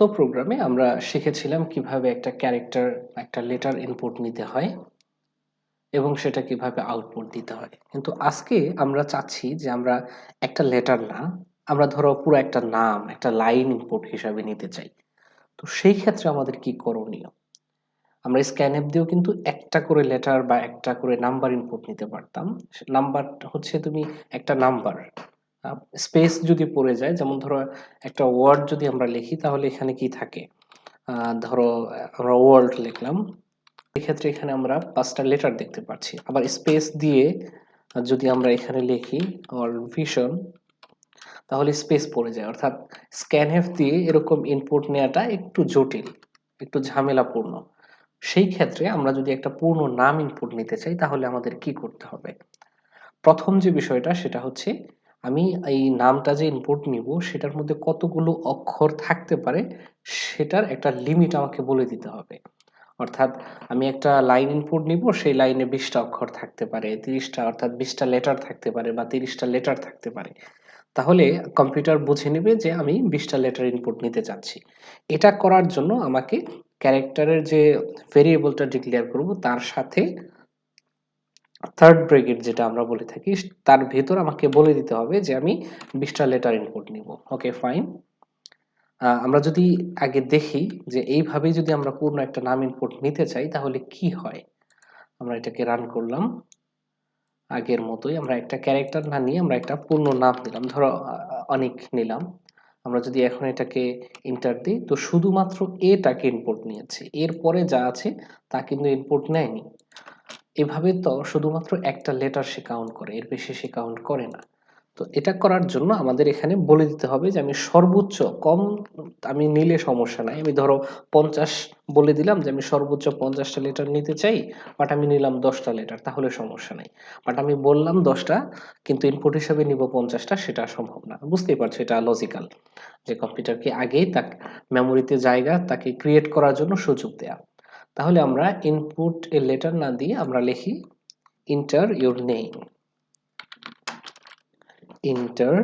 গত প্রোগ্রামে আমরা শিখেছিলাম কিভাবে একটা ক্যারেক্টার একটা লেটার ইনপুট নিতে হয় এবং সেটা কিভাবে আউটপুট দিতে হয়। কিন্তু আজকে আমরা চাচ্ছি যে আমরা একটা লেটার না, আমরা ধরো পুরো একটা নাম একটা লাইন ইনপুট হিসাবে নিতে চাই। তো সেই ক্ষেত্রে আমাদের কি করণীয়? আমরা স্ক্যানএপ দিয়েও কিন্তু একটা করে লেটার বা একটা করে নাম্বার ইনপুট নিতে পারতাম। নাম্বার হচ্ছে তুমি একটা নাম্বার স্পেস যদি পড়ে যায়, যেমন ধরো একটা ওয়ার্ড যদি আমরা লিখি তাহলে এখানে কি থাকে, ধরো আমরা ওয়ার্ল্ড লিখলাম, এক্ষেত্রে এখানে আমরা 5টা লেটার দেখতে পাচ্ছি। আবার স্পেস দিয়ে যদি আমরা এখানে লিখি ওয়ার্ল্ড ভিশন তাহলে স্পেস পড়ে যায়। অর্থাৎ স্ক্যানএফ দিয়ে এরকম ইনপুট নেওয়াটা একটু জটিল, একটু ঝামেলাপূর্ণ। সেই ক্ষেত্রে আমরা যদি একটা পূর্ণ নাম ইনপুট নিতে চাই তাহলে আমাদের কি করতে হবে? প্রথম যে বিষয়টা সেটা হচ্ছে আমি এই নামটা যে ইনপুট নিব সেটার মধ্যে কতগুলো অক্ষর থাকতে পারে সেটার একটা লিমিট আমাকে বলে দিতে হবে। অর্থাৎ আমি একটা লাইন ইনপুট নিব, সেই লাইনে 20টা অক্ষর থাকতে পারে, 30টা অর্থাৎ 20টা লেটার থাকতে পারে বা 30টা লেটার থাকতে পারে। তাহলে কম্পিউটার বুঝে নেবে যে আমি 20টা লেটার ইনপুট নিতে চাচ্ছি। এটা করার জন্য আমাকে ক্যারেক্টারের যে ভেরিয়েবলটা ডিক্লেয়ার করব তার সাথে থার্ড ব্র্যাকেট যেটা আমরা বলে থাকি তার ভেতর আমাকে বলে দিতে হবে যে আমি 20টা লেটার ইনপুট নিব। Okay fine. আমরা যদি আগে দেখি যে এইভাবেই যদি আমরা পূর্ণ একটা নাম ইনপুট নিতে চাই তাহলে কি হয়। আমরা এটাকে রান করলাম, আগের মতোই আমরা একটা ক্যারেক্টার না নিয়ে আমরা একটা পূর্ণ নাম দিলাম, ধরো অনিক নিলাম। আমরা যদি এখন এটাকে ইন্টার দিই তো শুধুমাত্র এটাকে ইনপুট নিয়েছে, এরপরে যা আছে তা কিন্তু ইনপুট নেয়নি। এভাবে তো শুধুমাত্র একটা লেটার সে কাউন্ট করে, এর বেশি সে কাউন্ট করে না। তো এটা করার জন্য আমাদের এখানে বলে দিতে হবে যে আমি সর্বোচ্চ কম আমি নিলে সমস্যা নাই। আমি ধরো 50 বলে দিলাম যে আমি সর্বোচ্চ 50টা লেটার নিতে চাই, বাট আমি নিলাম 10টা লেটার, তাহলে সমস্যা নাই। বাট আমি বললাম 10টা কিন্তু ইনপুট হিসেবে নিব 50টা, সেটা সম্ভব না। বুঝতেই পারছো এটা লজিক্যাল, যে কম্পিউটারকে আগেই তার মেমোরিতে জায়গা তাকে ক্রিয়েট করার জন্য সুযোগ দেয়া। তাহলে আমরা ইনপুট এ লেটার না দিয়ে আমরা লিখি enter your name, enter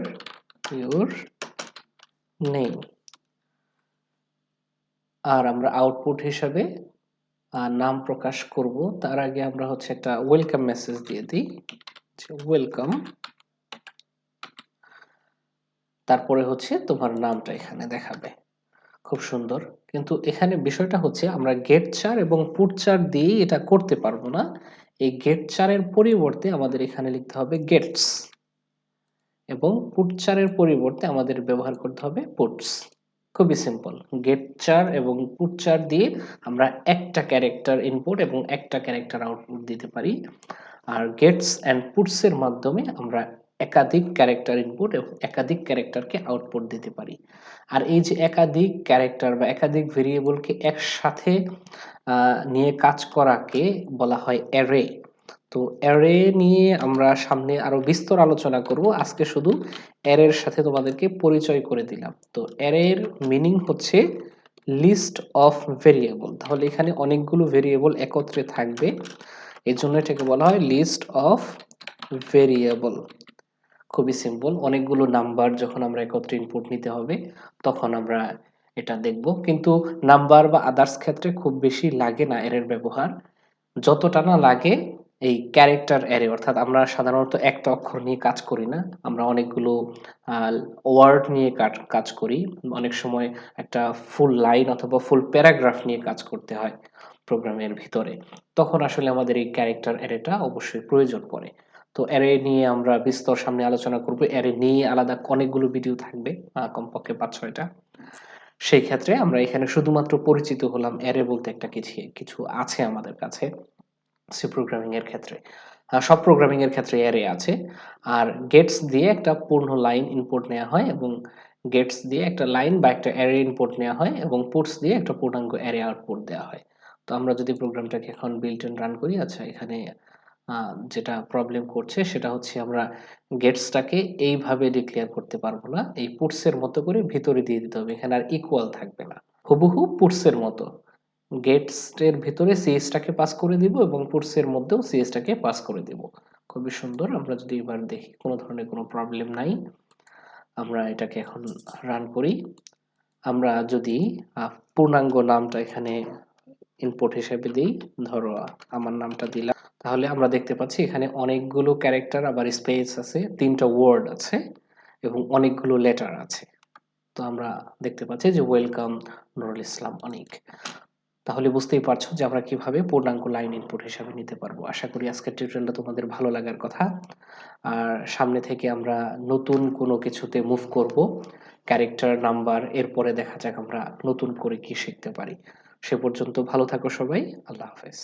your name। আর আমরা আউটপুট হিসাবে নাম প্রকাশ করব, তার আগে আমরা হচ্ছে একটা ওয়েলকাম মেসেজ দিয়ে দিই, ওয়েলকাম। তারপরে হচ্ছে তোমার নামটা এখানে দেখাবে, খুব সুন্দর। কিন্তু এখানে বিষয়টা হচ্ছে আমরা গেট চার এবং পুট চার দিয়েই এটা করতে পারবো না। এই গেট চারের পরিবর্তে আমাদের এখানে লিখতে হবে গেটস, এবং পুট চারের পরিবর্তে আমাদের ব্যবহার করতে হবে পুটস। খুবই সিম্পল, গেট চার এবং পুট চার দিয়ে আমরা একটা ক্যারেক্টার ইনপুট এবং একটা ক্যারেক্টার আউটপুট দিতে পারি। আর গেটস অ্যান্ড পুটস এর মাধ্যমে আমরা একাধিক ক্যারেক্টার ইনপুট এবং একাধিক ক্যারেক্টারকে আউটপুট দিতে পারি। আর এই যে একাধিক ক্যারেক্টার বা একাধিক ভেরিয়েবলকে একসাথে নিয়ে কাজ করাকে বলা হয় অ্যারে। তো অ্যারে নিয়ে আমরা সামনে আরো বিস্তর আলোচনা করব, আজকে শুধু অ্যারের সাথে তোমাদেরকে পরিচয় করে দিলাম। তো অ্যারের মিনিং হচ্ছে লিস্ট অফ ভেরিয়েবল। তাহলে এখানে অনেকগুলো ভেরিয়েবল একত্রে থাকবে, এর জন্য এটাকে বলা হয় লিস্ট অফ ভেরিয়েবল। খুবই সিম্পল, অনেকগুলো নাম্বার যখন আমরা একত্রে ইনপুট নিতে হবে তখন আমরা এটা দেখব। কিন্তু নাম্বার বা আদার্স ক্ষেত্রে খুব বেশি লাগে না অ্যারের ব্যবহার, যতটা না লাগে এই ক্যারেক্টার অ্যারে। অর্থাৎ আমরা সাধারণত একটা অক্ষর নিয়ে কাজ করি না, আমরা অনেকগুলো ওয়ার্ড নিয়ে কাজ করি। অনেক সময় একটা ফুল লাইন অথবা ফুল প্যারাগ্রাফ নিয়ে কাজ করতে হয় প্রোগ্রামের ভিতরে, তখন আসলে আমাদের এই ক্যারেক্টার অ্যারেটা অবশ্যই প্রয়োজন পড়ে। তো অ্যারে নিয়ে আমরা বিস্তর সামনে আলোচনা করব, অ্যারে নিয়ে আলাদা অনেকগুলো ভিডিও থাকবে, কমপক্ষে 5-6টা। সেই ক্ষেত্রে আমরা এখানে শুধুমাত্র পরিচিত হলাম অ্যারে বলতে একটা কিছু কিছু আছে আমাদের কাছে সি প্রোগ্রামিং এর ক্ষেত্রে। সব প্রোগ্রামিং এর ক্ষেত্রে অ্যারে আছে। আর গেটস দিয়ে একটা পূর্ণ লাইন ইনপুট নেওয়া হয় এবং গেটস দিয়ে একটা লাইন বা একটা অ্যারে ইনপুট নেওয়া হয় এবং পুটস দিয়ে একটা পূর্ণাঙ্গ অ্যারে আউটপুট দেওয়া হয়। তো আমরা যদি প্রোগ্রামটাকে এখন বিল্ট ইন রান করি, আচ্ছা এখানে যেটা প্রবলেম করছে সেটা হচ্ছে আমরা গেটসটাকে এইভাবে ডিক্লেয়ার করতে পারবো না, এই পুটস এর মতো করে ভিতরে দিয়ে দিতে হবে, এখানে আর ইকুয়াল থাকবে না, হুবহু পুটস এর মতো গেটস এর ভিতরে সিএসটাকে পাস করে দিব এবং পুটস এর মধ্যেও সিএসটাকে পাস করে দিব। খুবই সুন্দর। আমরা যদি এবার দেখি কোনো ধরনের কোনো প্রবলেম নাই, আমরা এটাকে এখন রান করি। আমরা যদি পূর্ণাঙ্গ নামটা এখানে ইনপুট হিসেবে দিই, ধরো আমার নামটা দিলাম, তাহলে আমরা দেখতে পাচ্ছি এখানে অনেকগুলো ক্যারেক্টার, আবার স্পেস আছে, 3টা ওয়ার্ড আছে এবং অনেকগুলো লেটার আছে। তো আমরা দেখতে পাচ্ছি যে ওয়েলকাম নুরুল ইসলাম অনিক। তাহলে বুঝতেই পারছো যে আমরা কিভাবে পূর্ণাঙ্গ লাইন ইনপুট হিসাবে নিতে পারবো। আশা করি আজকের টিউটোরিয়ালটা তোমাদের ভালো লাগার কথা। আর সামনে থেকে আমরা নতুন কোনো কিছুতে মুভ করব, ক্যারেক্টার, নাম্বার, এরপরে দেখা যাক আমরা নতুন করে কি শিখতে পারি। সে পর্যন্ত ভালো থাকো সবাই। আল্লাহ হাফেজ।